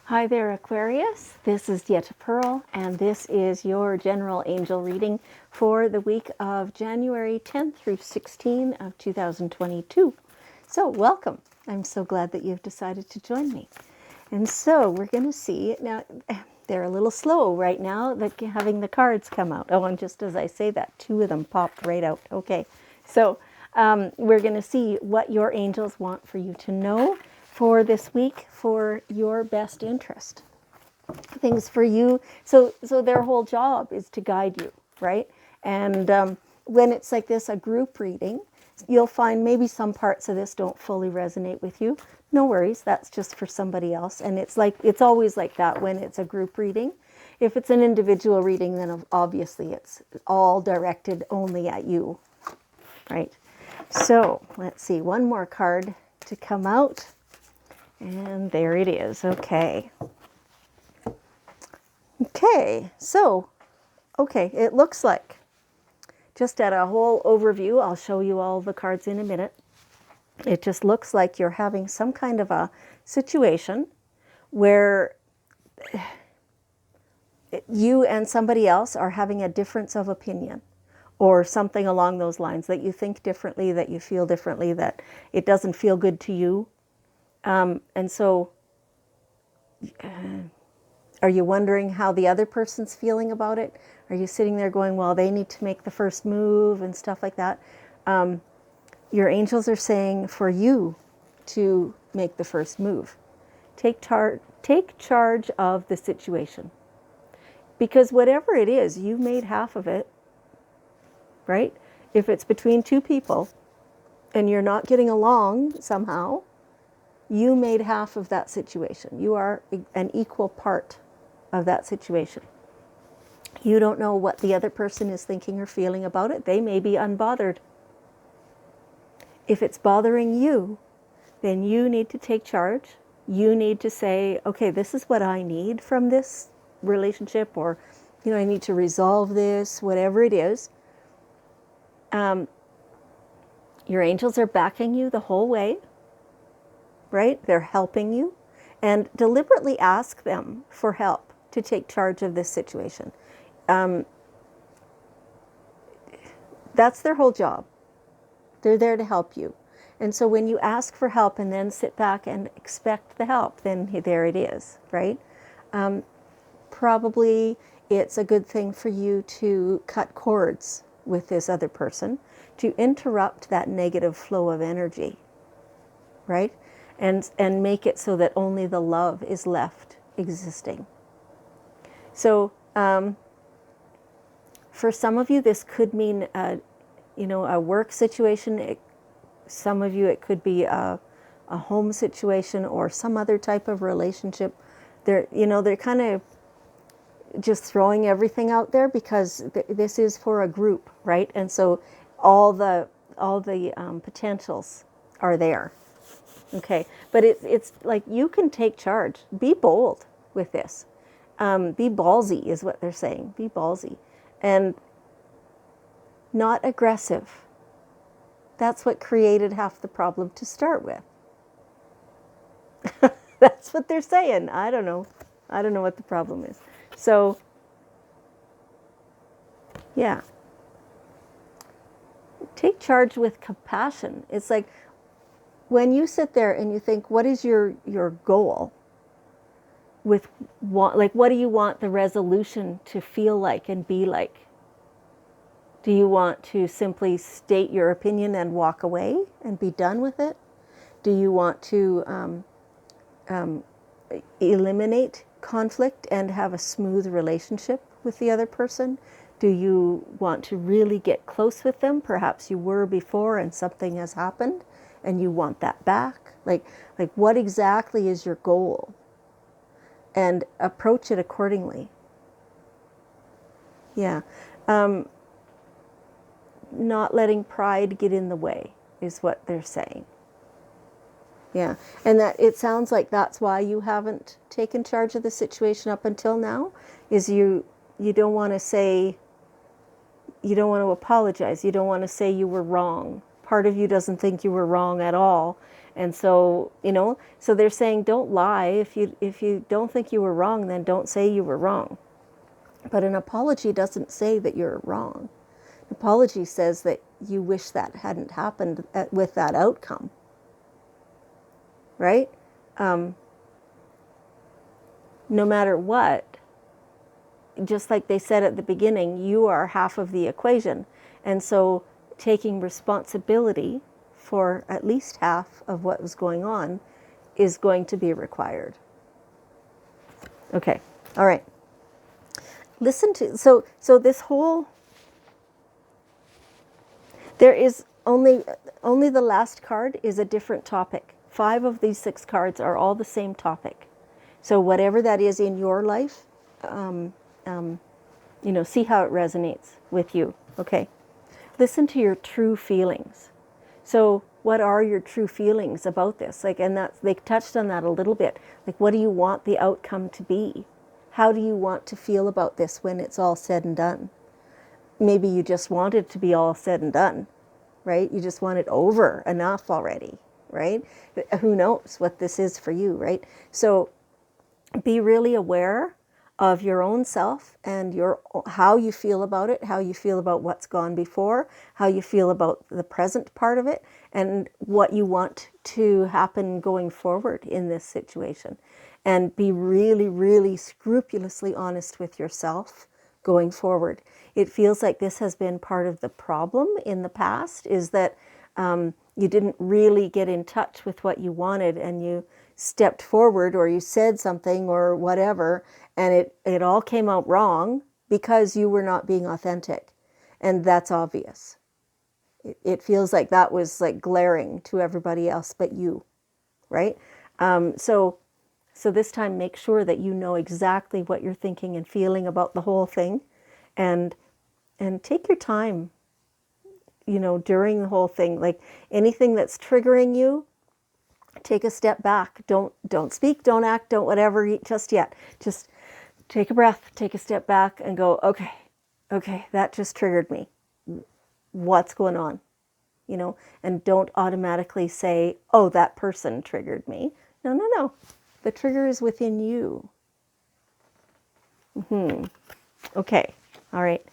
Hi there, Aquarius. This is Yetta Pearl, and this is your general angel reading for the week of January 10th through 16 of 2022. So welcome. I'm so glad that you've decided to join me. And so we're going to see, now they're a little slow right now, that having the cards come out. Oh, and just as I say that, two of them popped right out. Okay, so we're going to see what your angels want for you to know for this week for your best interest. Things for you. So their whole job is to guide you, right? And when it's like this, a group reading, you'll find maybe some parts of this don't fully resonate with you. No worries, that's just for somebody else. And it's always like that when it's a group reading. If it's an individual reading, then obviously it's all directed only at you, right? So let's see, one more card to come out. And there it is. Okay. Okay, so, it looks like, just at a whole overview, I'll show you all the cards in a minute. It just looks like you're having some kind of a situation where you and somebody else are having a difference of opinion or something along those lines, that you think differently, that you feel differently, that it doesn't feel good to you. And so, are you wondering how the other person's feeling about it? Are you sitting there going, well, they need to make the first move and stuff like that? Your angels are saying for you to make the first move. Take charge of the situation. Because whatever it is, you made half of it, right? If it's between two people and you're not getting along somehow, you made half of that situation. You are an equal part of that situation. You don't know what the other person is thinking or feeling about it. They may be unbothered. If it's bothering you, then you need to take charge. You need to say, okay, this is what I need from this relationship, or, I need to resolve this, whatever it is. Your angels are backing you the whole way. Right? They're helping you, and deliberately ask them for help to take charge of this situation. That's their whole job. They're there to help you. And so when you ask for help and then sit back and expect the help, then there it is, right? Probably it's a good thing for you to cut cords with this other person to interrupt that negative flow of energy, right? And make it so that only the love is left existing. So for some of you, this could mean a work situation. Some of you, it could be a home situation or some other type of relationship. They're kind of just throwing everything out there because this is for a group, right? And so all the potentials are there. Okay, but it's like you can take charge. Be bold with this. Be ballsy is what they're saying. Be ballsy. And not aggressive. That's what created half the problem to start with. That's what they're saying. I don't know. I don't know what the problem is. So, yeah. Take charge with compassion. It's like, when you sit there and you think, what is your goal? What do you want the resolution to feel like and be like? Do you want to simply state your opinion and walk away and be done with it? Do you want to eliminate conflict and have a smooth relationship with the other person? Do you want to really get close with them? Perhaps you were before and something has happened and you want that back. Like what exactly is your goal? And approach it accordingly. Yeah. Not letting pride get in the way is what they're saying. Yeah. And that it sounds like that's why you haven't taken charge of the situation up until now, is you don't want to say, you don't want to apologize. You don't want to say you were wrong. Part of you doesn't think you were wrong at all. And so, so they're saying don't lie. If you don't think you were wrong, then don't say you were wrong. But an apology doesn't say that you're wrong. An apology says that you wish that hadn't happened with that outcome. Right? No matter what, just like they said at the beginning, you are half of the equation. And so taking responsibility for at least half of what was going on is going to be required. Okay, all right. Listen to, so this whole, there is only the last card is a different topic. 5 of these 6 cards are all the same topic. So whatever that is in your life, see how it resonates with you. Okay. Listen to your true feelings. So what are your true feelings about this? And they touched on that a little bit. What do you want the outcome to be? How do you want to feel about this when it's all said and done? Maybe you just want it to be all said and done, right? You just want it over, enough already, right? Who knows what this is for you, right? So be really aware of your own self and how you feel about it, how you feel about what's gone before, how you feel about the present part of it, and what you want to happen going forward in this situation. And be really, really scrupulously honest with yourself going forward. It feels like this has been part of the problem in the past, is that you didn't really get in touch with what you wanted, and you stepped forward or you said something or whatever, and it all came out wrong because you were not being authentic. And that's obvious. It feels like that was glaring to everybody else but you, right? So this time, make sure that you know exactly what you're thinking and feeling about the whole thing, and take your time, during the whole thing. Anything that's triggering you, take a step back. Don't speak, don't act, don't whatever just yet. Just take a breath, take a step back and go, okay, that just triggered me. What's going on? And don't automatically say, oh, that person triggered me. No. The trigger is within you. Okay, all right.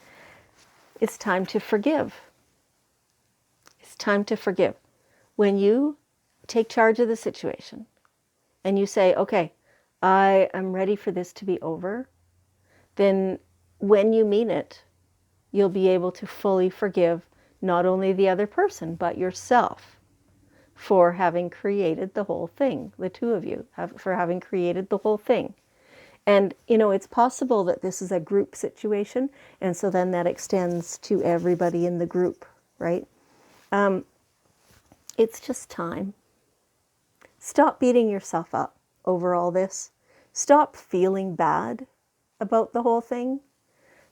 It's time to forgive. It's time to forgive. When you take charge of the situation and you say, okay, I am ready for this to be over, then when you mean it, you'll be able to fully forgive not only the other person, but yourself for having created the whole thing, the two of you, for having created the whole thing. And, it's possible that this is a group situation, and so then that extends to everybody in the group, right? It's just time. Stop beating yourself up over all this. Stop feeling bad about the whole thing.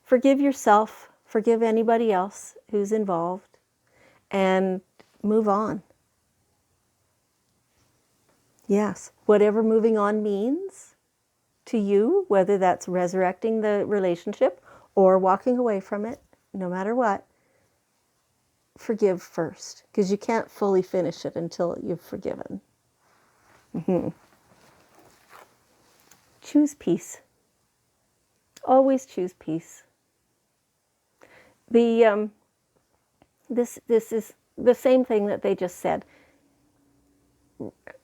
Forgive yourself, forgive anybody else who's involved, and move on. Yes, whatever moving on means to you, whether that's resurrecting the relationship or walking away from it, no matter what, forgive first, because you can't fully finish it until you've forgiven. Choose Always choose peace. This is the same thing that they just said.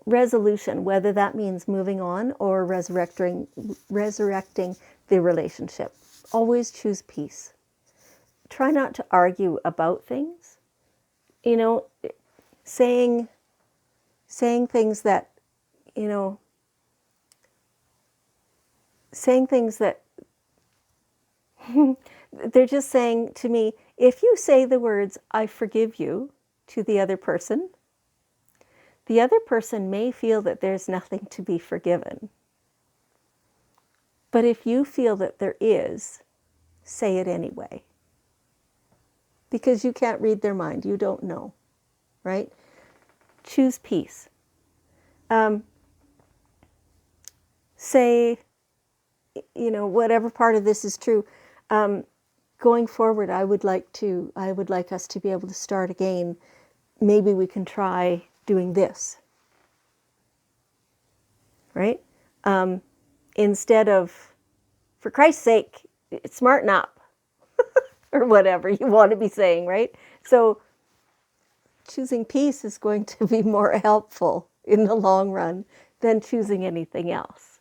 Resolution, whether that means moving on or resurrecting the relationship. Always choose peace. Try not to argue about things. Saying things that, saying things that they're just saying to me, if you say the words, I forgive you, to the other person may feel that there's nothing to be forgiven. But if you feel that there is, say it anyway. Because you can't read their mind. You don't know, right? Choose peace. Say, whatever part of this is true. Going forward, I would like us to be able to start again. Maybe we can try doing this, right? Instead of, for Christ's sake, smarten up, or whatever you want to be saying, right? So choosing peace is going to be more helpful in the long run than choosing anything else.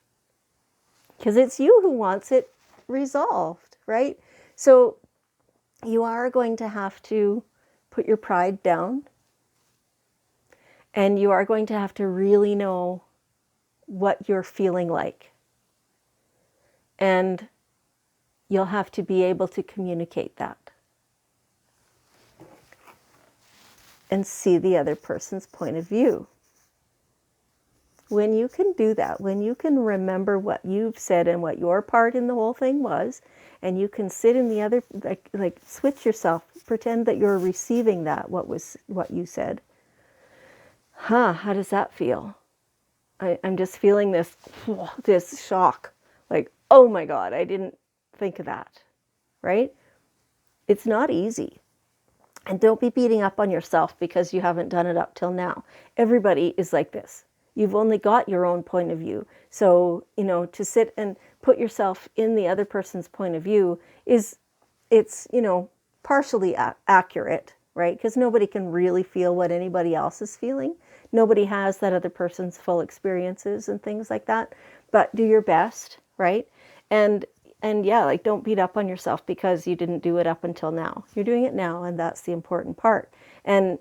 Because it's you who wants it resolved, right? So you are going to have to put your pride down, and you are going to have to really know what you're feeling like. And you'll have to be able to communicate that and see the other person's point of view. When you can do that, when you can remember what you've said and what your part in the whole thing was, and you can sit in the other, like switch yourself, pretend that you're receiving that, what you said. How does that feel? I'm just feeling this shock. Like, oh my God, I didn't think of that, right? It's not easy. And don't be beating up on yourself because you haven't done it up till now. Everybody is like this. You've only got your own point of view. So, to sit and put yourself in the other person's point of view it's partially accurate, right? Because nobody can really feel what anybody else is feeling. Nobody has that other person's full experiences and things like that. But do your best, right? And yeah, like, don't beat up on yourself because you didn't do it up until now. You're doing it now, and that's the important part. And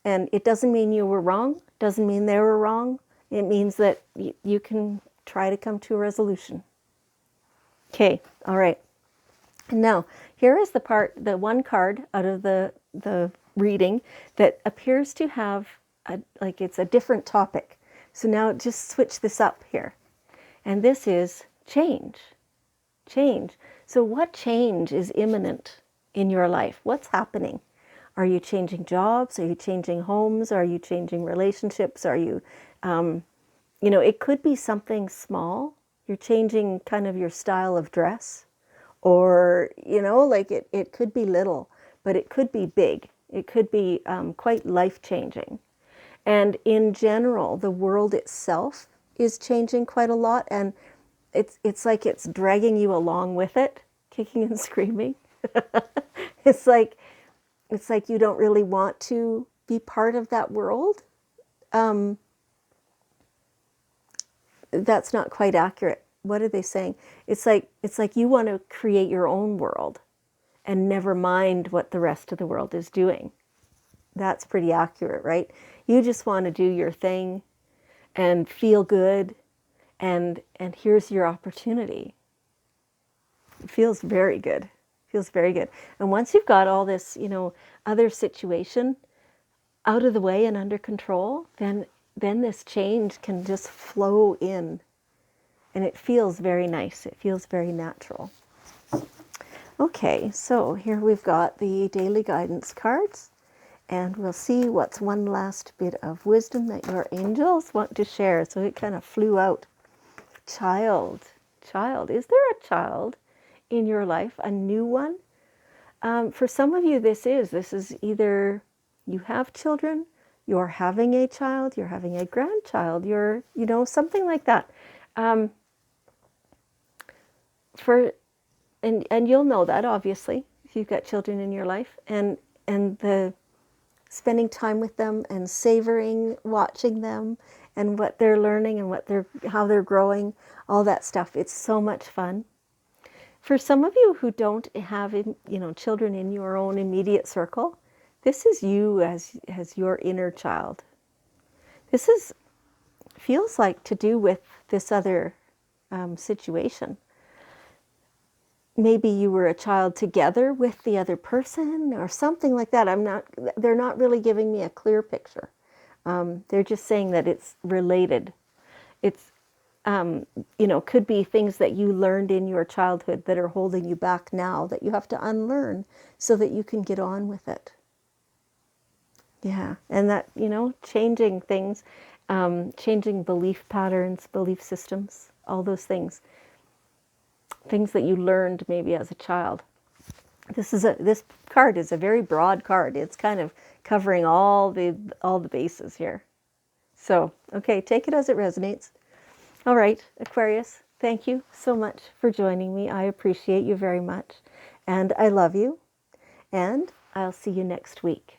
it doesn't mean you were wrong, doesn't mean they were wrong. It means that you can try to come to a resolution. Okay, all right. And now, here is the one card out of the reading that appears to have, it's a different topic. So now just switch this up here. And this is change. Change. So what change is imminent in your life? What's happening? Are you changing jobs? Are you changing homes? Are you changing relationships? Are you, it could be something small. You're changing kind of your style of dress, or, it could be little, but it could be big. It could be quite life-changing. And in general, the world itself is changing quite a lot, and it's like it's dragging you along with it, kicking and screaming. It's like you don't really want to be part of that world. That's not quite accurate. What are they saying? It's like you want to create your own world and never mind what the rest of the world is doing. That's pretty accurate, right? You just want to do your thing and feel good, and here's your opportunity. It feels very good. Feels very good. And once you've got all this, other situation out of the way and under control, then this change can just flow in. And it feels very nice. It feels very natural. Okay, so here we've got the daily guidance cards. And we'll see what's one last bit of wisdom that your angels want to share. So it kind of flew out. Child. Is there a child in your life, a new one? For some of you, this is either you have children, you're having a child, you're having a grandchild, you're, something like that. And you'll know that, obviously, if you've got children in your life, and the spending time with them and savoring watching them and what they're learning and how they're growing, all that stuff. It's so much fun. For some of you who don't have, children in your own immediate circle, this is you as your inner child. This feels like to do with this other situation. Maybe you were a child together with the other person or something like that. They're not really giving me a clear picture. They're just saying that it's related. It's, could be things that you learned in your childhood that are holding you back now that you have to unlearn so that you can get on with it. Yeah, and that, changing things, changing belief patterns, belief systems, all those things. Things that you learned maybe as a child. This card is a very broad card. It's kind of covering all the bases here. So, okay, take it as it resonates. All right, Aquarius, thank you so much for joining me. I appreciate you very much. And I love you. And I'll see you next week.